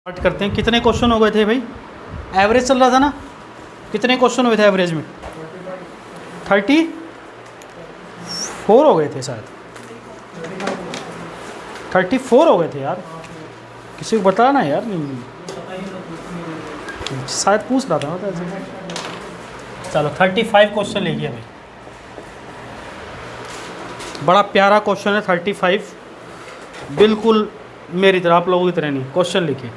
Start करते हैं। कितने क्वेश्चन हो गए थे भाई? एवरेज चल रहा था ना, कितने क्वेश्चन हुए थे एवरेज में? 34 हो गए थे शायद, 34 हो गए थे यार। किसी को बताया ना यार, नहीं शायद पूछ रहा था मतलब ऐसे। चलो 35 क्वेश्चन लिखिए भाई, बड़ा प्यारा क्वेश्चन है 35, बिल्कुल मेरी तरह, आप लोगों की तरह नहीं। क्वेश्चन लिखिए,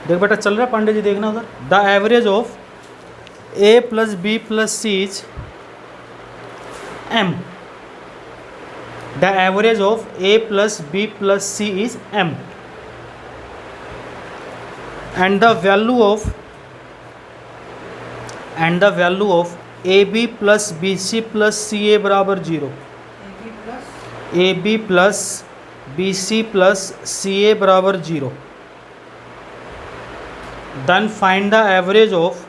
देख बेटा चल रहा है पांडे जी, देखना उधर। The average of a plus b plus c is m. The average of a plus b plus c is m and the value of a b plus b c plus c a बराबर 0। A b plus b c plus c a बराबर 0। Then find the average of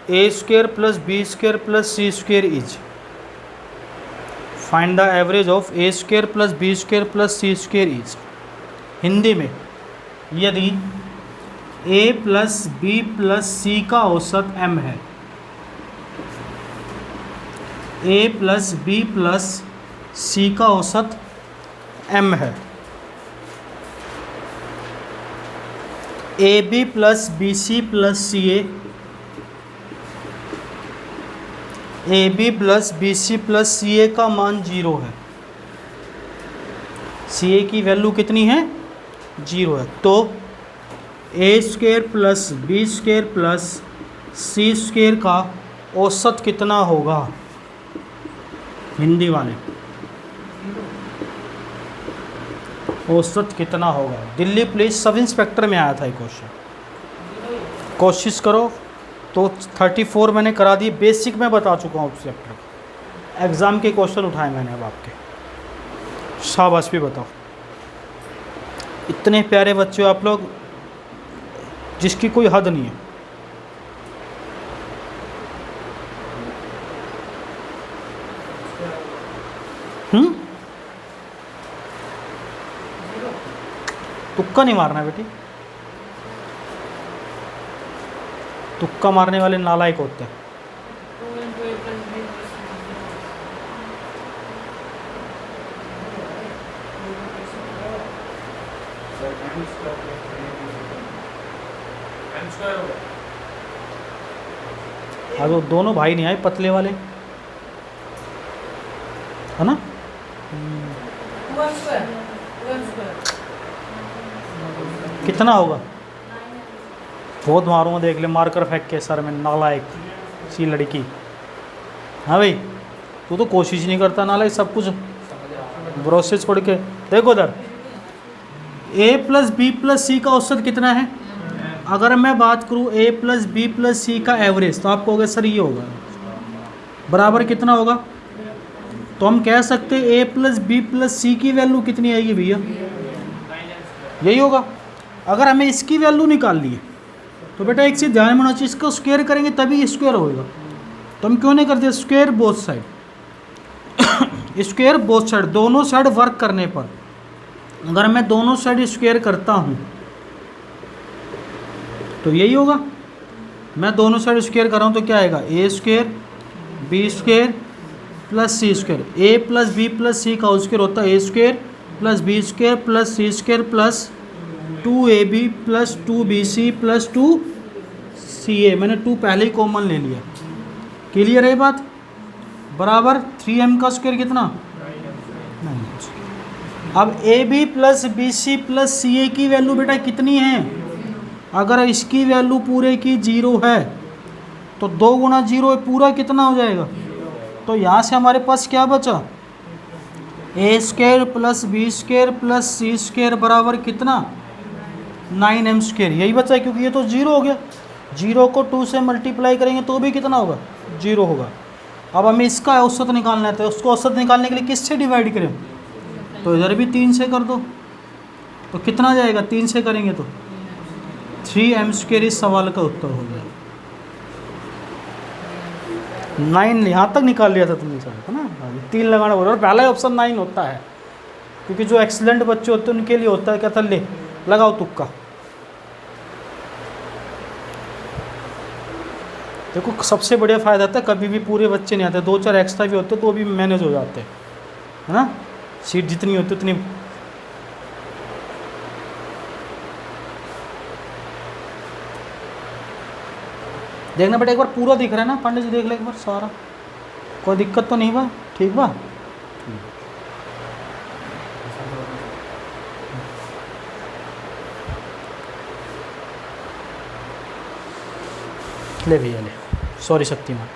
a square plus b square plus c square is. Find the average of a square plus b square plus c square is. Hindi में, यदि a plus b plus c का औसत m है, a plus b plus c का औसत m है, a b plus b c plus c a b plus b c plus c a का मान 0 है। सी ए की वैल्यू कितनी है? 0 है। तो a square plus b square plus c square का औसत कितना होगा? हिंदी वाले, औसत कितना होगा? दिल्ली पुलिस सब इंस्पेक्टर में आया था ये क्वेश्चन, कोशिश करो। तो 34 मैंने करा दी, बेसिक में बता चुका हूँ चैप्टर। एग्ज़ाम के क्वेश्चन उठाए मैंने अब आपके, शाबाश भी बताओ। इतने प्यारे बच्चे हो आप लोग, जिसकी कोई हद नहीं है। तुक्का नहीं मारना बेटी, तुक्का मारने वाले नालायक होते हैं। आज वो दोनों भाई नहीं आए, पतले वाले, है ना? कितना होगा? बहुत मारूंगा, देख ले, मारकर फेंक के सर में, नालायक सी लड़की। हाँ भाई, तू तो कोशिश नहीं करता, नालायक सब कुछ भरोसे छोड़ के। देखो उधर, ए प्लस बी प्लस सी का औसत कितना है? अगर मैं बात करूँ ए प्लस बी प्लस सी का एवरेज, तो आप कहोगे सर ये होगा बराबर कितना होगा? तो हम कह सकते हैं ए प्लस बी प्लस सी की वैल्यू कितनी आएगी भैया? यही होगा। अगर हमें इसकी वैल्यू निकालनी है तो बेटा एक चीज़ ध्यान में होना चाहिए, इसको स्क्वायर करेंगे तभी स्क्वायर होएगा। तो हम क्यों नहीं करते square both side? Square both side, दोनों साइड वर्क करने पर, अगर मैं दोनों साइड स्क्वायर करता हूँ तो यही होगा। मैं दोनों साइड स्क्वायर कर रहा हूँ तो क्या आएगा? A square b square plus c square. A plus b plus c का स्क्वायर होता है a square plus b square plus c square plus 2ab plus 2bc plus 2ca। मैंने 2 पहले ही कॉमन ले लिया। क्लियर है बात? बराबर 3m का स्क्वायर कितना? 9। अब ab plus bc plus ca की वैल्यू बेटा कितनी है? अगर इसकी वैल्यू पूरे की 0 है तो 2 गुना 0 है, पूरा कितना हो जाएगा? तो यहाँ से हमारे पास क्या बचा? A square plus b square plus c square बराबर कितना? 9m square. यही बचा है, क्योंकि ये तो 0 हो गया। 0 को 2 से मल्टीप्लाई करेंगे तो भी कितना होगा? 0 होगा। अब हमें इसका औसत निकालना है, तो उसको औसत निकालने के लिए किससे डिवाइड करें? तो इधर भी 3 से कर दो, तो कितना जाएगा? 3 से करेंगे तो 3m स्क्वायर इस सवाल का उत्तर हो गया। 9 यहाँ तक निकाल लिया था तुमने सर, है ना? 3 लगाना बोल रहा, और पहला ऑप्शन 9 होता है, क्योंकि जो एक्सीलेंट बच्चे होते हैं उनके लिए होता है क्या था, ले लगाओ तुक्का। देखो सबसे बढ़िया फ़ायदा था, कभी भी पूरे बच्चे नहीं आते, 2-4 एक्स्ट्रा भी होते तो भी मैनेज हो जाते, है ना। सीट जितनी होती उतनी। देखना बेटा एक बार पूरा दिख रहा है ना, पंडित जी देख ले एक बार सारा, कोई दिक्कत तो नहीं बा, ठीक बा। ले भैया ले, सॉरी शक्तिमान।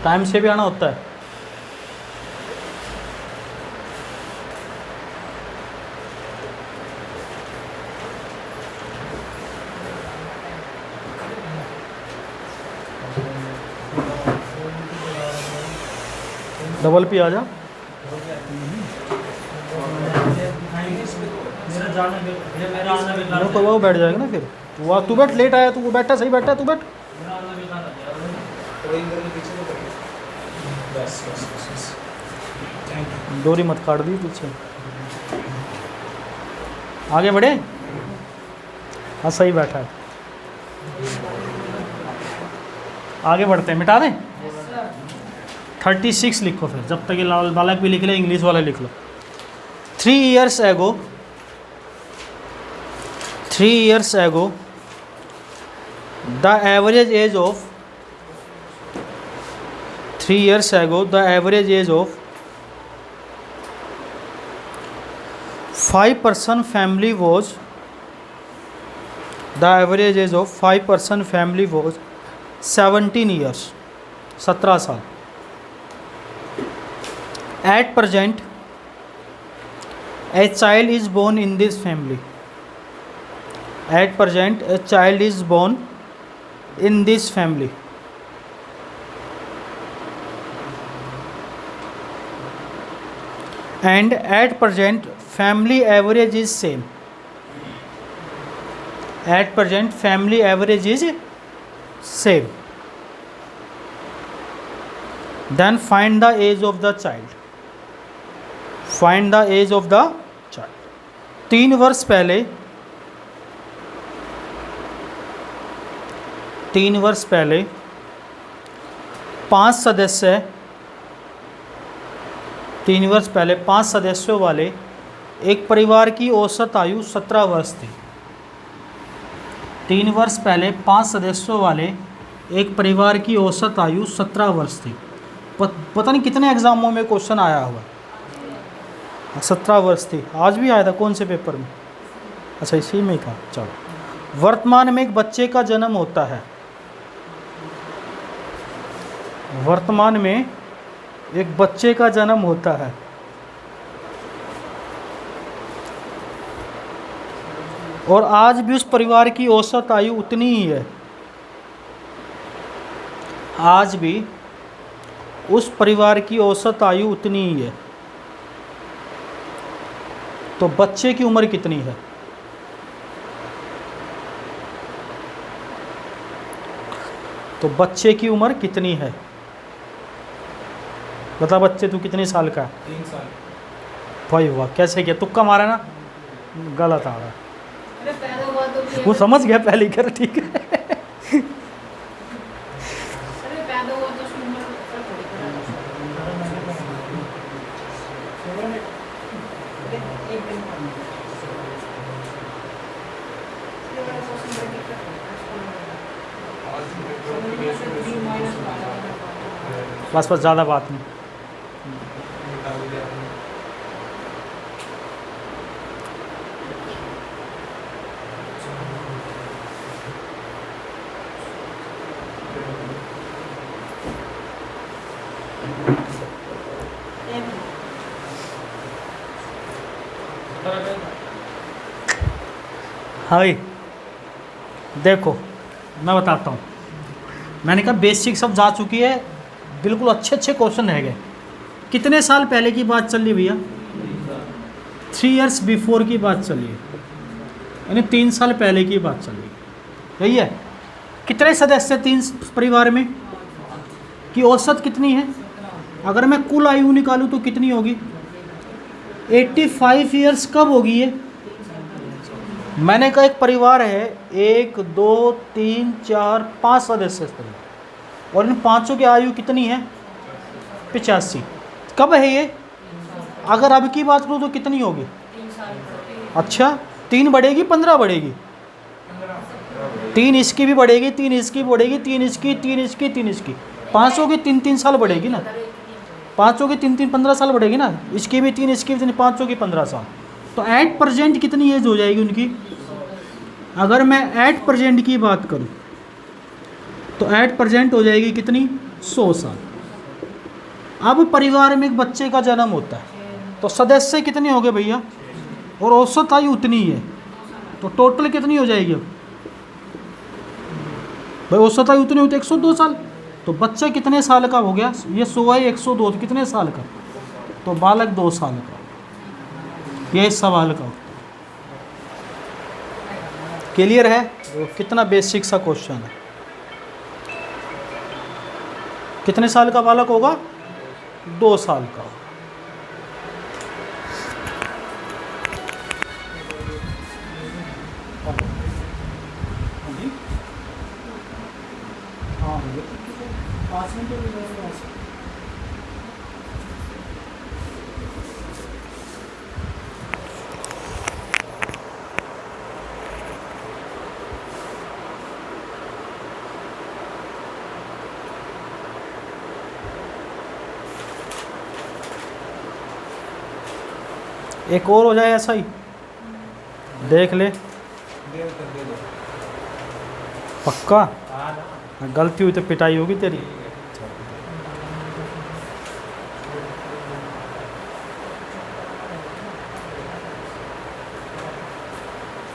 टाइम से भी आना होता है। डबल पी आ जा। तो वो बैठ जाएगा ना फिर, तू बैठ, लेट आया, तू वो बैठा, सही बैठा, तू बैठ। डोरी मत काट दी पीछे, आगे बढ़े। हाँ सही बैठा है, आगे बढ़ते हैं, मिटा दें। 36 लिखो फिर, जब तक ये लाल बालक भी लिख ले, इंग्लिश वाला लिख लो। 3 years ago, 3 years ago, the average age of 3 years ago, the average age of 5-person family was, the average age of 5-person family was 17 years, 17 साल। At present, a child is born in this family. At present, a child is born in this family. And at present, family average is same. At present, family average is same. Then find the age of the child. Find the age of the child. 3 वर्ष पहले, 3 वर्ष पहले 5 सदस्य, 3 वर्ष पहले 5 सदस्यों वाले एक परिवार की औसत आयु 17 वर्ष थी। 3 वर्ष पहले 5 सदस्यों वाले एक परिवार की औसत आयु 17 वर्ष थी। पता नहीं कितने एग्जामों में क्वेश्चन आया हुआ, 17 वर्ष थी। आज भी आया था, कौन से पेपर में? अच्छा इसी में था। चलो, वर्तमान में एक बच्चे का जन्म होता है, वर्तमान में एक बच्चे का जन्म होता है, और आज भी उस परिवार की औसत आयु उतनी ही है। आज भी उस परिवार की औसत आयु उतनी ही है। तो बच्चे की उम्र कितनी है? तो बच्चे की उम्र कितनी है? बता बच्चे, तू कितने साल का है? 3 साल। भाई वाह, कैसे किया? तुक्का मारा ना, गलत आ रहा। अरे पैदा हुआ तो वो समझ गया पहले कर, ठीक है। अरे पैदा हुआ तो उसकी उम्र थोड़ी पड़ा। एक दिन बस बस, ज़्यादा बात नहीं। हाय देखो, मैं बताता हूँ। मैंने कहा बेसिक सब जा चुकी है, बिल्कुल अच्छे अच्छे क्वेश्चन रह गए। कितने साल पहले की बात चल रही भैया? 3 years बिफोर की बात चल रही है, यानी 3 साल पहले की बात चल रही है। यही है। कितने सदस्य तीन परिवार में की औसत कितनी है? अगर मैं कुल आयु निकालूं तो कितनी होगी? 85 ईयर्स कब होगी ये? मैंने कहा एक परिवार है, 1 2 3 4 5 सदस्य परिवार, और इन पांचों की आयु कितनी है? 85। कब है ये? अगर अब की बात करूँ तो कितनी होगी? अच्छा, 3 बढ़ेगी 15 बढ़ेगी? 3 इसकी भी बढ़ेगी, 3 इसकी भी बढ़ेगी, 3 इसकी, 3 इसकी, 3 इसकी, 5 होगी, 3 साल बढ़ेगी ना। 5 होगी 3 15 साल बढ़ेगी ना। इसकी भी 3, इसकी भी 3, 5 होगी 15 साल। तो एट प्रेजेंट कितनी एज हो जाएगी उनकी? अगर मैं एट प्रेजेंट की बात करूं तो एट प्रेजेंट हो जाएगी कितनी? 100 साल। अब परिवार में एक बच्चे का जन्म होता है तो सदस्य कितने हो गए भैया? और औसत आयु उतनी ही है, तो टोटल कितनी हो जाएगी? अब भाई औसत आयु उतनी होती है 102 साल। तो बच्चा कितने साल का हो गया? ये 100 है, 102 कितने साल का? तो बालक 2 साल का। ये इस सवाल का उत्तर। क्लियर है? कितना बेसिक सा क्वेश्चन है। कितने साल का बालक होगा? 2 साल का। एक और हो जाए ऐसा ही, देख ले। पक्का? गलती हुई तो पिटाई होगी तेरी।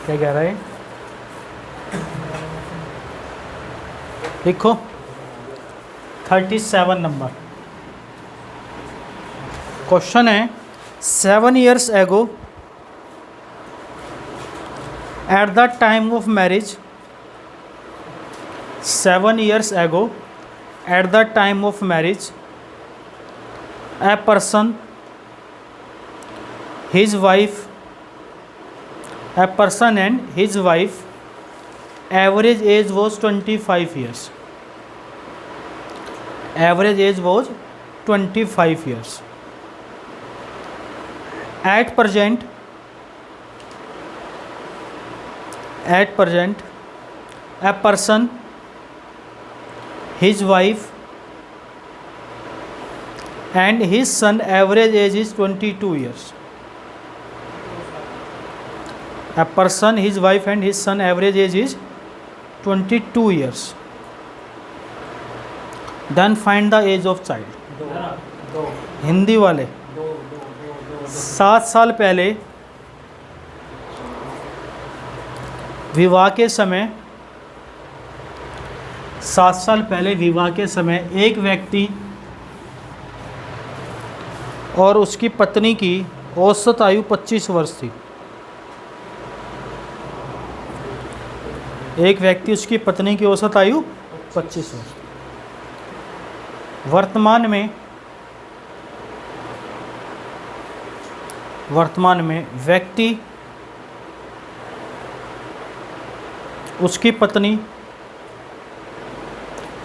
क्या कह रहा है? लिखो 37 नंबर क्वेश्चन है। 7 years ago, at the time of marriage, 7 years ago, at the time of marriage, a person, his wife, a person and his wife, average age was 25 years. Average age was 25 years. At present, a person, his wife and his son average age is 22 years. A person, his wife and his son average age is 22 years. Then find the age of child. Hindi वाले 7 साल पहले विवाह के समय, 7 साल पहले विवाह के समय एक व्यक्ति और उसकी पत्नी की औसत आयु 25 वर्ष थी। एक व्यक्ति, उसकी पत्नी की औसत आयु 25 वर्ष। वर्तमान में व्यक्ति, उसकी पत्नी,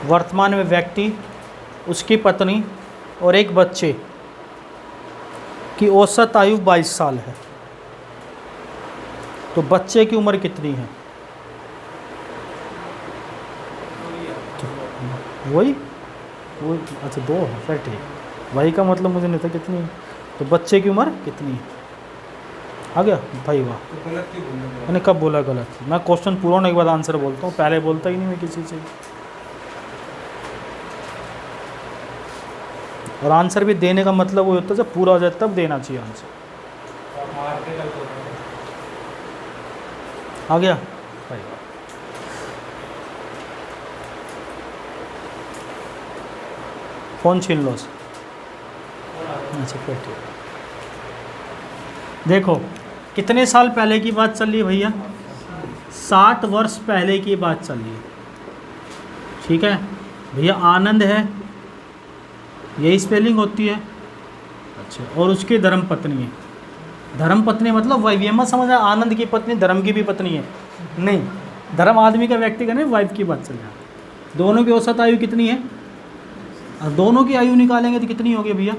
वर्तमान में व्यक्ति, उसकी पत्नी और एक बच्चे की औसत आयु 22 साल है। तो बच्चे की उम्र कितनी है? वही अच्छा 2 है, फिर ठीक। वही का मतलब मुझे नहीं था कितनी है। तो बच्चे की उम्र कितनी है? आ गया भाई? वाह। मैंने कब बोला गलत? मैं क्वेश्चन पूरा होने के बाद आंसर बोलता हूँ, पहले बोलता ही नहीं मैं किसी से। और आंसर भी देने का मतलब वो होता है जब पूरा हो जाए तब देना चाहिए आंसर। आ गया भाई? फ़ोन छीन लो। अच्छा फिर ठीक। देखो कितने साल पहले की बात चल रही है भैया? 60 वर्ष पहले की बात चल रही है, ठीक है भैया। आनंद है, यही स्पेलिंग होती है। अच्छा, और उसकी धर्म पत्नी है। धर्म पत्नी मतलब वाइफ, ये मत समझना आनंद की पत्नी धर्म की भी पत्नी है, नहीं। धर्म आदमी का, व्यक्ति का नहीं, वाइफ की बात चल रहा है। दोनों की औसत आयु कितनी है, और दोनों की आयु निकालेंगे तो कितनी होगी भैया।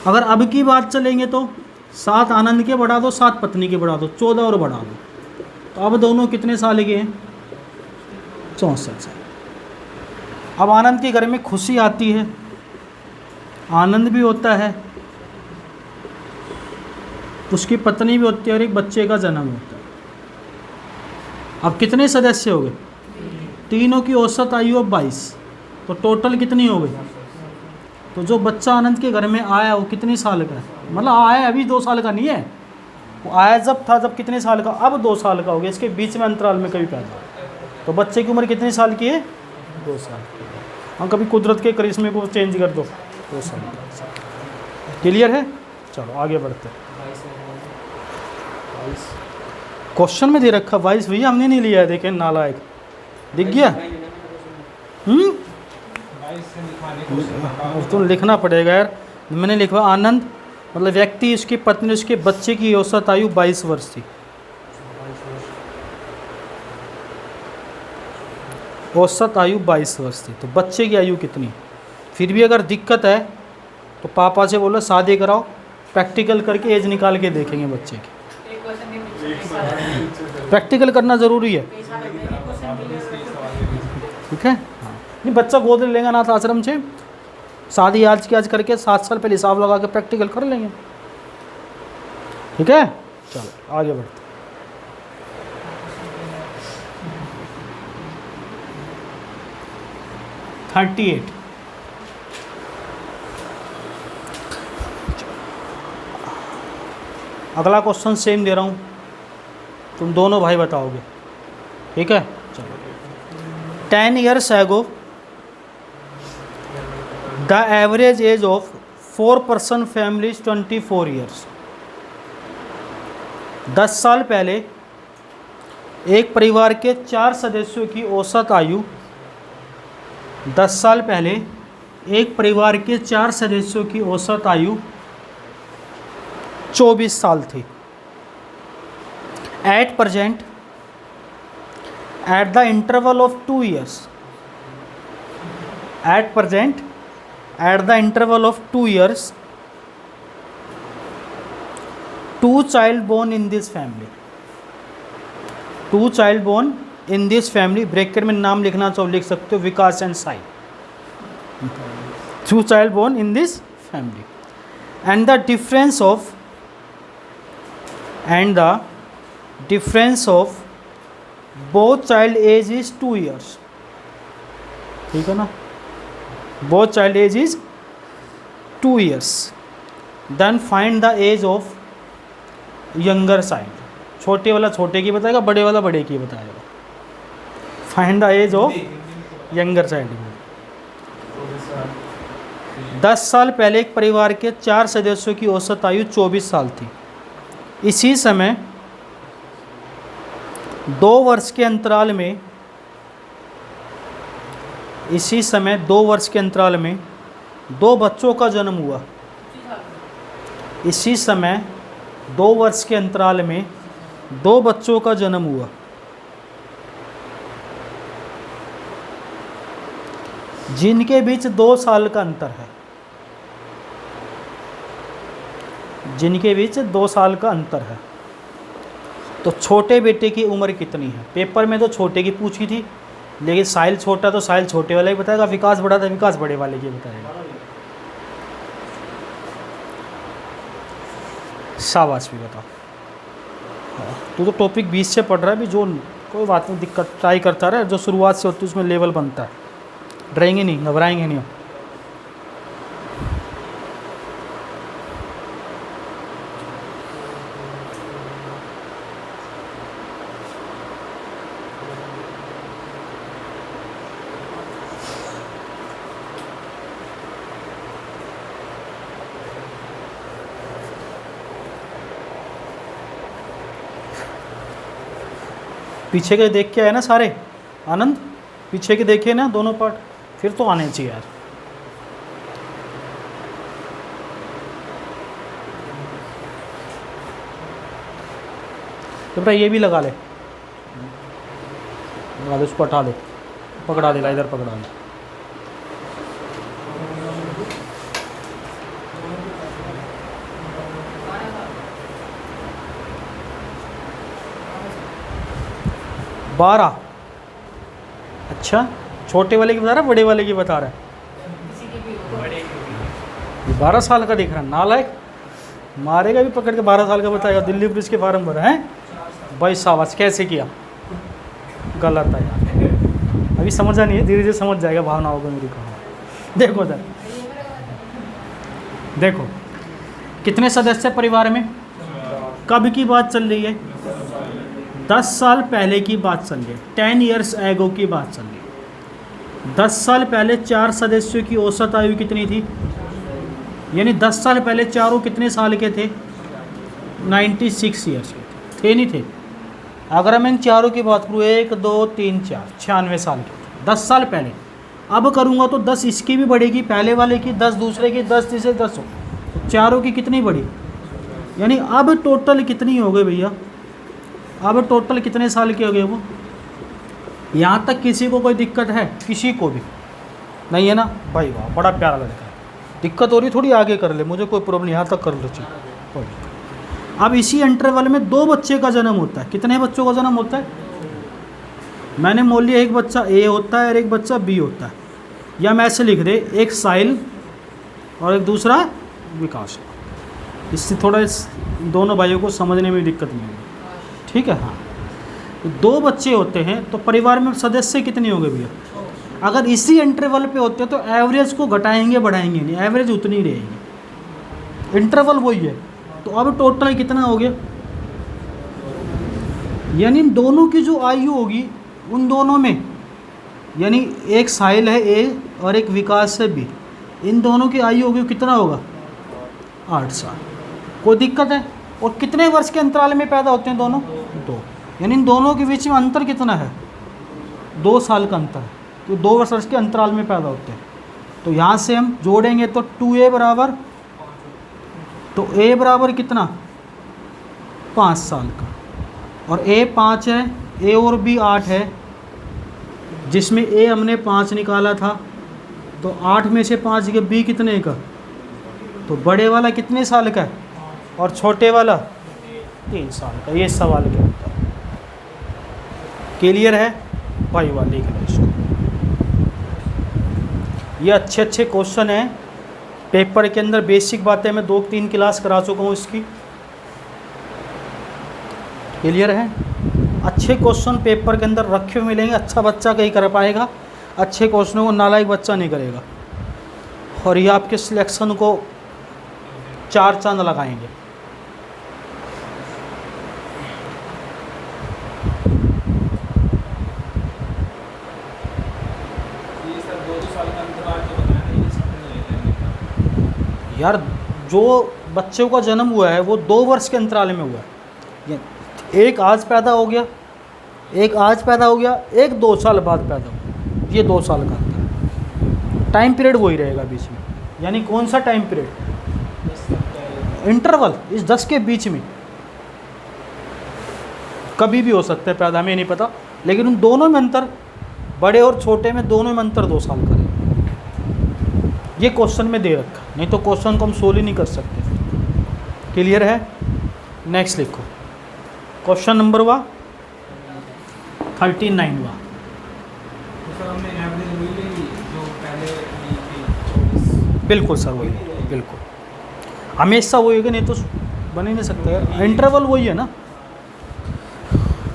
अगर अब की बात चलेंगे तो 7 आनंद के बढ़ा दो, 7 पत्नी के बढ़ा दो, 14 और बढ़ा दो, तो अब दोनों कितने साल के हैं, 64 साल। अब आनंद के घर में खुशी आती है, आनंद भी होता है, उसकी पत्नी भी होती है, और एक बच्चे का जन्म होता है। अब कितने सदस्य हो गए, तीनों की औसत आयु अब 22, तो टोटल कितनी हो गई। तो जो बच्चा आनंद के घर में आया वो कितने साल का है, मतलब आया अभी 2 साल का नहीं है, वो आया जब था, जब कितने साल का, अब 2 साल का हो गया, इसके बीच में अंतराल में कभी पैदा हुआ। तो बच्चे की उम्र कितने साल की है, 2 साल की। हाँ, कभी कुदरत के करिश्मे को चेंज कर दो, 2 साल का। क्लियर है, चलो आगे बढ़ते हैं। क्वेश्चन में दे रखा 22 भैया, हमने नहीं लिया है, देखें नालायक, दिख गया। तो लिखना पड़ेगा यार, मैंने लिखा आनंद मतलब व्यक्ति, उसकी पत्नी, उसके बच्चे की औसत आयु 22 वर्ष थी। औसत आयु 22 वर्ष थी, तो बच्चे की आयु कितनी। फिर भी अगर दिक्कत है तो पापा से बोलो शादी कराओ, प्रैक्टिकल करके एज निकाल के देखेंगे बच्चे की। एक क्वेश्चन के पीछे प्रैक्टिकल करना ज़रूरी है, पैसा लगता है, क्वेश्चन के लिए ठीक है। नहीं, बच्चा गोद ले लेगा अनाथ आश्रम से, शादी आज की आज करके 7 साल पहले हिसाब लगा के प्रैक्टिकल कर लेंगे, ठीक है। चलो आगे बढ़ते। $38। अगला क्वेश्चन सेम दे रहा हूँ, तुम दोनों भाई बताओगे, ठीक है। चलो 10 years ago the average age of 4-person family is 24 years। 10 साल पहले एक परिवार के 4 सदस्यों की औसत आयु, 10 साल पहले एक परिवार के 4 सदस्यों की औसत आयु 24 साल थी। At present at the interval of 2 years, at present at the interval of 2 years 2 child born in this family, 2 child born in this family, bracket में नाम लिखना चाहो लिख सकते हो, विकास and Sai. 2 child born in this family and the difference of both child age is 2 years, ठीक है ना। both child age is 2 years, then find the age of younger child। छोटे वाला छोटे की बताएगा, बड़े वाला बड़े की बताएगा। Find the age of younger child. 10 साल पहले एक परिवार के 4 सदस्यों की औसत आयु 24 साल थी। इसी समय 2 वर्ष के अंतराल में, इसी समय 2 वर्ष के अंतराल में 2 बच्चों का जन्म हुआ। इसी समय 2 वर्ष के अंतराल में 2 बच्चों का जन्म हुआ। जिनके बीच 2 साल का अंतर है, जिनके बीच 2 साल का अंतर है। तो छोटे बेटे की उम्र कितनी है। पेपर में तो छोटे की पूछी थी, लेकिन साहिल छोटा तो साहिल छोटे वाले की बताएगा, विकास बड़ा था विकास बड़े वाले की बताएगा। शाबाश भी बताओ। तू तो टॉपिक 20 से पढ़ रहा है भी, जो कोई बात नहीं, दिक्कत ट्राई करता रहे, जो शुरुआत से होती है उसमें लेवल बनता है। डरेंगे नहीं, घबराएंगे नहीं। पीछे के देख के आए ना सारे आनंद, पीछे के देखे ना दोनों पार्ट, फिर तो आने चाहिए यार। तो बेटा ये भी लगा ले, लगा दे, उसको हटा दे, पकड़ा देगा, इधर पकड़ा दे। बारह। अच्छा, छोटे वाले की बता रहा है, बड़े वाले की बता रहा है? किसी की भी हो, बड़े की भी। 12 साल का दिख रहा है, नालायक, मारेगा भी पकड़ के। 12 साल का बताएगा, दिल्ली पुलिस के फार्म भरा है भाई, शाबाश। कैसे किया? गलत है यार, अभी समझा नहीं है, धीरे धीरे समझ जाएगा भावनाओं को मेरी कहा। देखो इधर, देखो कितने सदस्य परिवार में, कब की बात चल रही है? 10 साल पहले की बात चल रही है, 10 ईयर्स एगो की बात चल रही है। 10 साल पहले 4 सदस्यों की औसत आयु कितनी थी? यानी 10 साल पहले चारों कितने साल के थे? 96 ईयर्स के थे नहीं थे? अगर मैं इन चारों की बात करूँ, 1 2 3 4, 96 साल के थे 10 साल पहले। अब करूँगा तो 10 इसकी भी बढ़ेगी, पहले वाले की 10, दूसरे की 10, तीसरे 10 हो, तो चारों की कितनी बढ़ी? यानी अब टोटल कितनी हो गई भैया? अब टोटल कितने साल के हो गए वो? यहाँ तक किसी को कोई दिक्कत है? किसी को भी नहीं है ना भाई? वाह, बड़ा प्यारा लड़का है। दिक्कत हो रही थोड़ी आगे कर ले, मुझे कोई प्रॉब्लम, यहाँ तक कर लो चाहिए। अब इसी इंटरवल में 2 बच्चे का जन्म होता है। कितने बच्चों का जन्म होता है? मैंने मोल लिया, एक बच्चा ए होता है और एक बच्चा बी होता है, या मैं ऐसे लिख दे, एक साहिल और एक दूसरा विकास। इससे थोड़ा इस दोनों भाइयों को समझने में दिक्कत नहीं होगी, ठीक है? हाँ, तो 2 बच्चे होते हैं, तो परिवार में सदस्य कितने होंगे भैया? अगर इसी इंटरवल पे होते तो एवरेज को घटाएंगे बढ़ाएंगे नहीं, एवरेज उतनी ही रहेगी, इंटरवल वही है। तो अब टोटल कितना हो गया? यानी इन दोनों की जो आयु होगी, उन दोनों में, यानी एक साहिल है ए और एक विकास है बी, इन दोनों की आयु होगी कितना होगा? 8 साल। कोई दिक्कत है? और कितने वर्ष के अंतराल में पैदा होते हैं दोनों? 2। यानी इन दोनों के बीच में अंतर कितना है? 2 साल का अंतर है, तो 2 वर्ष के अंतराल में पैदा होते हैं। तो यहाँ से हम जोड़ेंगे तो 2a बराबर, तो a बराबर कितना? 5 साल का, और a 5 है, a और b 8 है, जिसमें a हमने 5 निकाला था, तो 8 में से 5 के b कितने का? तो बड़े वाला कितने साल का है और छोटे वाला 3 साल का। ये सवाल क्या होता है? क्लियर है भाई? वाह, लिख लो इसको। ये अच्छे अच्छे क्वेश्चन हैं पेपर के अंदर, बेसिक बातें मैं 2-3 क्लास करा चुका हूँ इसकी। क्लियर है? अच्छे क्वेश्चन पेपर के अंदर रखे हुए मिलेंगे, अच्छा बच्चा कहीं कर पाएगा, अच्छे क्वेश्चनों को नालायक बच्चा नहीं करेगा, और ये आपके सिलेक्शन को 4 चांद लगाएंगे। यार, जो बच्चों का जन्म हुआ है वो 2 वर्ष के अंतराल में हुआ है। एक आज पैदा हो गया, एक आज पैदा हो गया, एक 2 साल बाद पैदा हुआ, ये 2 साल का अंतर। टाइम पीरियड वही रहेगा बीच में। यानी कौन सा टाइम पीरियड? इंटरवल इस 10 के बीच में कभी भी हो सकता है पैदा, हमें नहीं पता, लेकिन उन दोनों में अंतर, बड़े और छोटे में दोनों में अंतर 2 साल का है। ये क्वेश्चन में दे रखा, नहीं तो क्वेश्चन को हम सोल्व ही नहीं कर सकते। क्लियर है? नेक्स्ट लिखो, क्वेश्चन नंबर 39 वा। बिल्कुल सर, वही, बिल्कुल हमेशा वही होगा, नहीं तो बन ही नहीं सकता यार, इंटरवल वही है ना।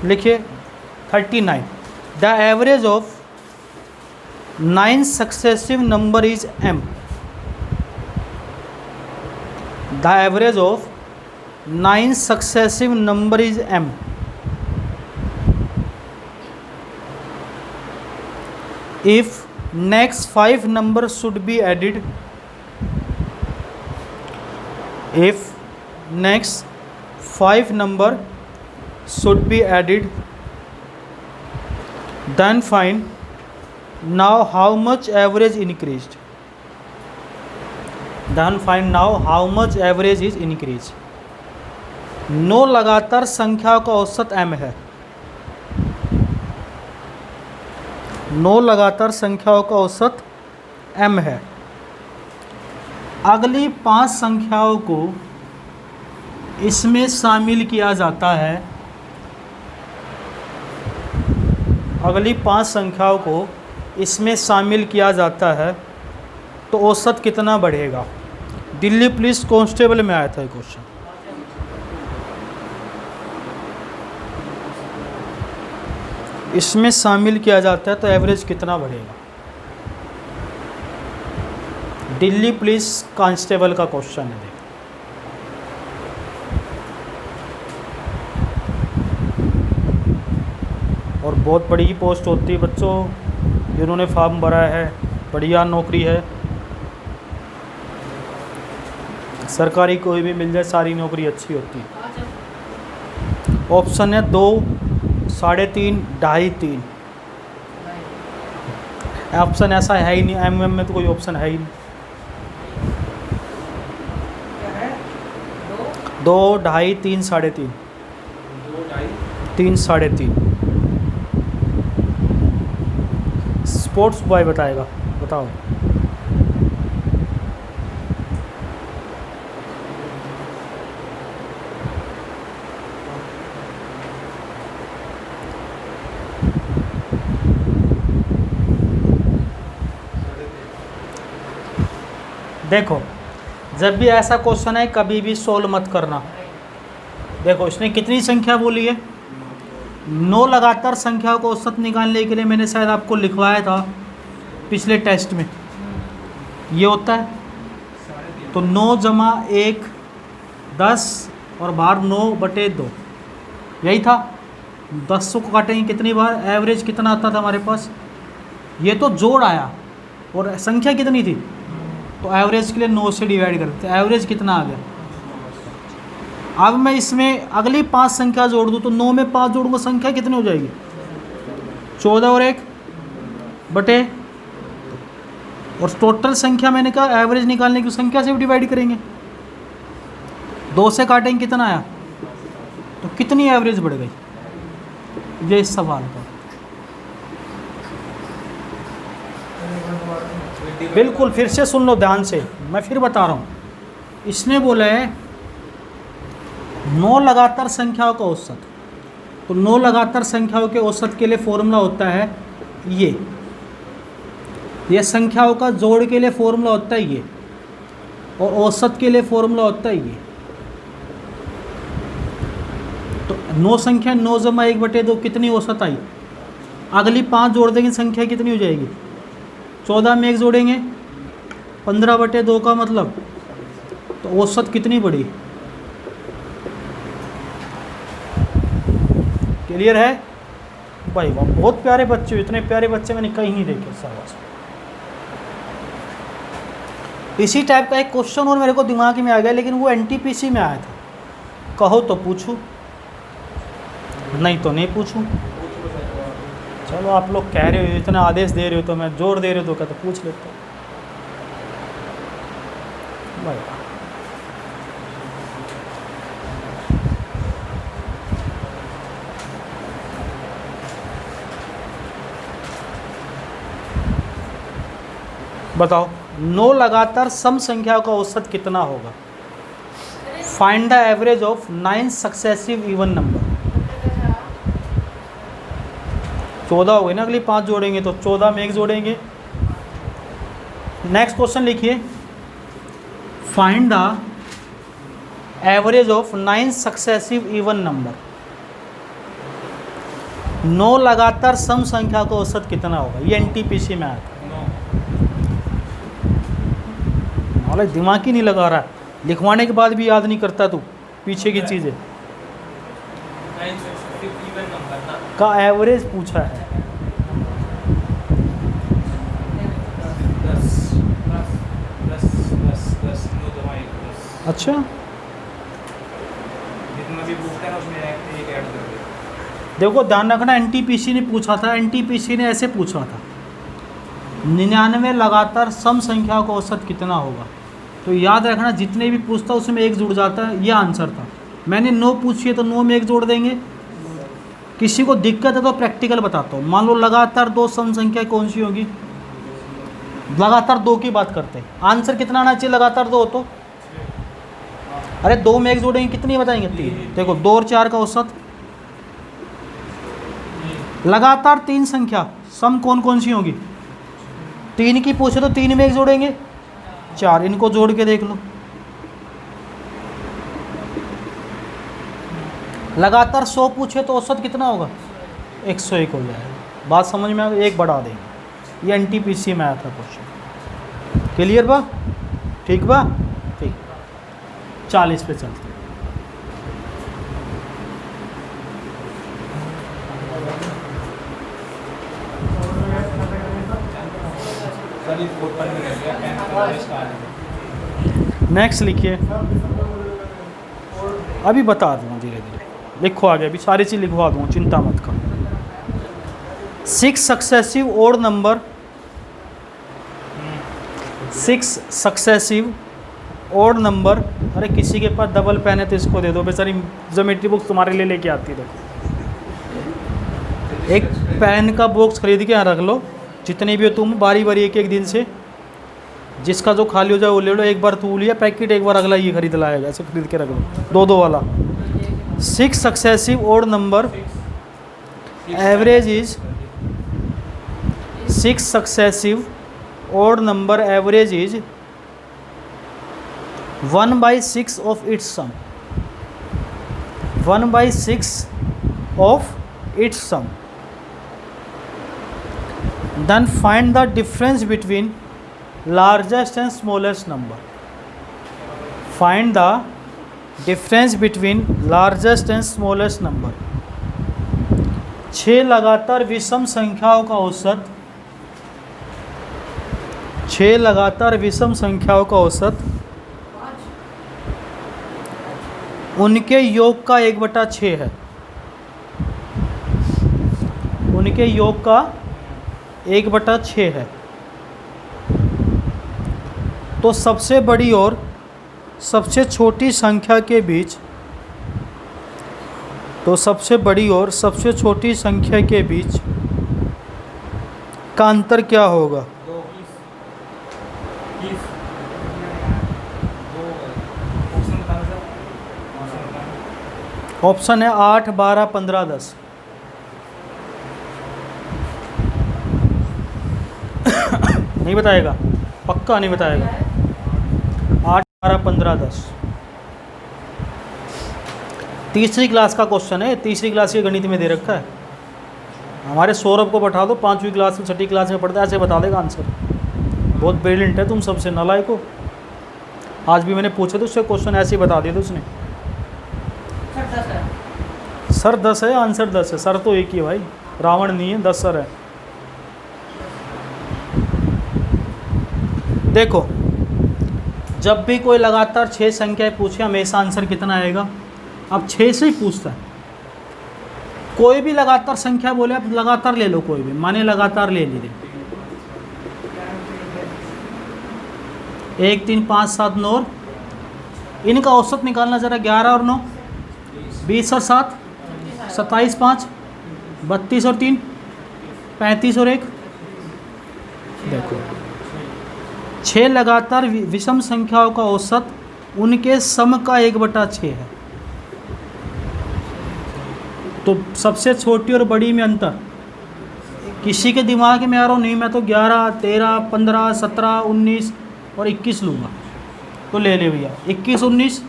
लिखिए 39, the average of 9 successive number is m। The average of 9 successive number is m. If next 5 numbers should be added, if next 5 number should be added, then find now how much average increased. Then find now how much average is increase. 9 लगातार संख्याओं का औसत m है। 9 लगातार संख्याओं का औसत m है। अगली 5 संख्याओं को इसमें शामिल किया जाता है। अगली 5 संख्याओं को इसमें शामिल किया जाता है तो औसत कितना बढ़ेगा। दिल्ली पुलिस कांस्टेबल में आया था ये क्वेश्चन। इसमें शामिल किया जाता है तो एवरेज कितना बढ़ेगा। दिल्ली पुलिस कांस्टेबल का क्वेश्चन है। देखो और बहुत बड़ी पोस्ट होती है बच्चों, जिन्होंने फॉर्म भरा है, बढ़िया नौकरी है। सरकारी कोई भी मिल जाए, सारी नौकरी अच्छी होती है। ऑप्शन है 2, 3.5, 2.5, 3। ऑप्शन ऐसा है ही नहीं, एमएम में तो कोई ऑप्शन है ही नहीं। 2, 2.5, 3, 3.5, 3, 3.5। स्पोर्ट्स बॉय बताएगा, बताओ। देखो जब भी ऐसा क्वेश्चन है कभी भी सोल्व मत करना। देखो इसने कितनी संख्या बोली है, 9 लगातार संख्याओं को औसत निकालने के लिए मैंने शायद आपको लिखवाया था पिछले टेस्ट में। ये होता है तो 9 जमा 1 10 और बाहर 9/2, यही था। 10 को काटेंगे कितनी बार, एवरेज कितना आता था हमारे पास। ये तो जोड़ आया और संख्या कितनी थी, तो एवरेज के लिए 9 से डिवाइड करते हैं। एवरेज कितना आ गया। अब मैं इसमें अगली 5 संख्या जोड़ दूँ तो 9 में 5 जोड़ूंगा, संख्या कितनी हो जाएगी, 14 और 1 बटे, और टोटल संख्या मैंने कहा एवरेज निकालने की संख्या से भी डिवाइड करेंगे। 2 से काटेंगे कितना आया, तो कितनी एवरेज बढ़ गई, ये इस सवाल का। बिल्कुल फिर से सुन लो ध्यान से, मैं फिर बता रहा हूँ। इसने बोला है 9 लगातार संख्याओं का औसत, तो 9 लगातार संख्याओं के औसत के लिए फॉर्मूला होता है ये संख्याओं का जोड़ के लिए फॉर्मूला होता है ये, और औसत के लिए फॉर्मूला होता है ये। तो 9 संख्या 9 जमा 1/2 कितनी औसत आई। अगली 5 जोड़ देंगे संख्या कितनी हो जाएगी, 14 में 1 जोड़ेंगे 15/2 का मतलब, तो औसत कितनी बढ़ी। क्लियर है भाई, वाह बहुत प्यारे बच्चे, इतने प्यारे बच्चे मैंने कहीं नहीं देखे शाबाश। इसी टाइप का एक क्वेश्चन और मेरे को दिमाग में आ गया, लेकिन वो एनटीपीसी में आया था। कहो तो पूछूं, नहीं तो नहीं पूछूं। चलो आप लोग कह रहे हो, इतना आदेश दे रहे हो तो मैं जोर दे रहे हो तो कहते पूछ लेता हूँ भाई। बताओ 9 लगातार सम संख्याओं का औसत कितना होगा। Find the average of 9 successive even number. 14 हो गई ना, अगली 5 जोड़ेंगे तो 14 में 1 जोड़ेंगे। नेक्स्ट क्वेश्चन लिखिए, find the average of 9 successive even number. 9 लगातार सम संख्या का औसत कितना होगा, ये एनटीपीसी में आया था। हालांकि दिमाग ही नहीं लगा रहा, लिखवाने के बाद भी याद नहीं करता तू पीछे की चीज़ें का एवरेज पूछा है। अच्छा जितना भी पूछता है उसमें एक ऐड कर दे। देखो ध्यान रखना, एनटीपीसी ने पूछा था, एनटीपीसी ने ऐसे पूछा था 99 लगातार सम संख्याओं का औसत कितना होगा। तो याद रखना जितने भी पूछता उसमें एक जुड़ जाता है, ये आंसर था। मैंने 9 पूछी है तो 9 में एक जोड़ देंगे। किसी को दिक्कत है तो प्रैक्टिकल बताता हूँ। मान लो लगातार 2 सम संख्या कौन सी होगी, लगातार 2 की बात करते हैं। आंसर कितना आना चाहिए लगातार 2 हो तो? अरे 2 में एक जोड़ेंगे कितनी बताएंगे? 3। देखो 2 और 4 का औसत। लगातार 3 संख्या सम कौन कौन सी होगी? 3 की पूछे तो 3 में एक जोड़ेंगे 4, इनको जोड़ के देख लो। लगातार 100 पूछे तो औसत कितना होगा? 101 हो जाएगा। बात समझ में आ गई? एक बढ़ा देंगे। ये एनटीपीसी में आया था क्वेश्चन। क्लियर बा? ठीक बा? ठीक। 40 पे चलते। नेक्स्ट लिखिए। अभी बता दूँगा धीरे धीरे, लिखो आगे, अभी सारी चीज़ लिखवा दूँगा, चिंता मत करो। 6 successive odd number, 6 successive odd number. अरे किसी के पास डबल पेन है तो इसको दे दो, बेचारी ज्योमेट्री बुक्स तुम्हारे लिए लेके आती है। देखो एक पेन का बॉक्स खरीद के यहाँ रख लो, जितने भी हो तुम, बारी बारी एक एक दिन से, जिसका जो खाली हो जाए वो ले लो। एक बार तू लिया पैकेट, एक बार अगला ये खरीद लाएगा, ऐसे खरीद के रख लो 2-2 वाला। 6 successive odd number average is 6 successive odd number average is 1/6 of its sum, 1/6 of its sum. Then find the difference between largest and smallest number. Find the difference between largest and smallest number. 6 लगातार विषम संख्याओं का औसत, 6 लगातार विषम संख्याओं का औसत उनके योग का 1/6 है। उनके योग का 1/6 है। तो सबसे बड़ी और सबसे छोटी संख्या के बीच, तो सबसे बड़ी और सबसे छोटी संख्या के बीच का अंतर क्या होगा? ऑप्शन है 8, 12, 15, 10। नहीं बताएगा? पक्का नहीं बताएगा? 8, 12, 15, 10। तीसरी क्लास का क्वेश्चन है, तीसरी क्लास के गणित में दे रखा है। हमारे सौरभ को बैठा दो, 5वीं क्लास में 6ठी क्लास में पढ़ता है, ऐसे बता देगा आंसर। बहुत ब्रिलियंट है तुम सबसे, नालायक हो। आज भी मैंने पूछे तो उससे क्वेश्चन ऐसे ही बता दिया था उसने। सर 10 है, आंसर 10 है। सर तो एक ही है भाई, रावण नहीं है, 10 सर है। देखो जब भी कोई लगातार 6 संख्याएं पूछे हमेशा आंसर कितना आएगा? अब 6 से ही पूछता है। कोई भी लगातार संख्या बोले, आप लगातार ले लो, कोई भी माने लगातार ले लीजिए। 1, 3, 5, 7, 9 और इनका औसत निकालना ज़रा। 11 और 9 20 और 7 27, 5 32 और 3 35 और 1। देखो 6 लगातार विषम संख्याओं का औसत उनके सम का 1/6 है। तो सबसे छोटी और बड़ी में अंतर किसी के दिमाग में आ रहा हो नहीं, मैं तो 11, 13, 15, 17, 19 और 21 लूँगा। तो ले ले भैया 21, 19,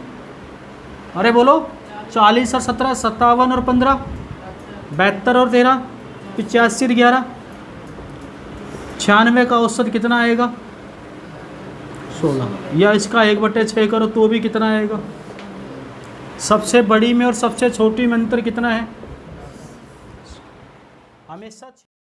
अरे बोलो 40 और 17, 57 और 15, 72 और 13, 85 और 11, 96 का औसत कितना आएगा? 16। या इसका 1/6 करो तो भी कितना आएगा? सबसे बड़ी में और सबसे छोटी में अंतर कितना है? हमेशा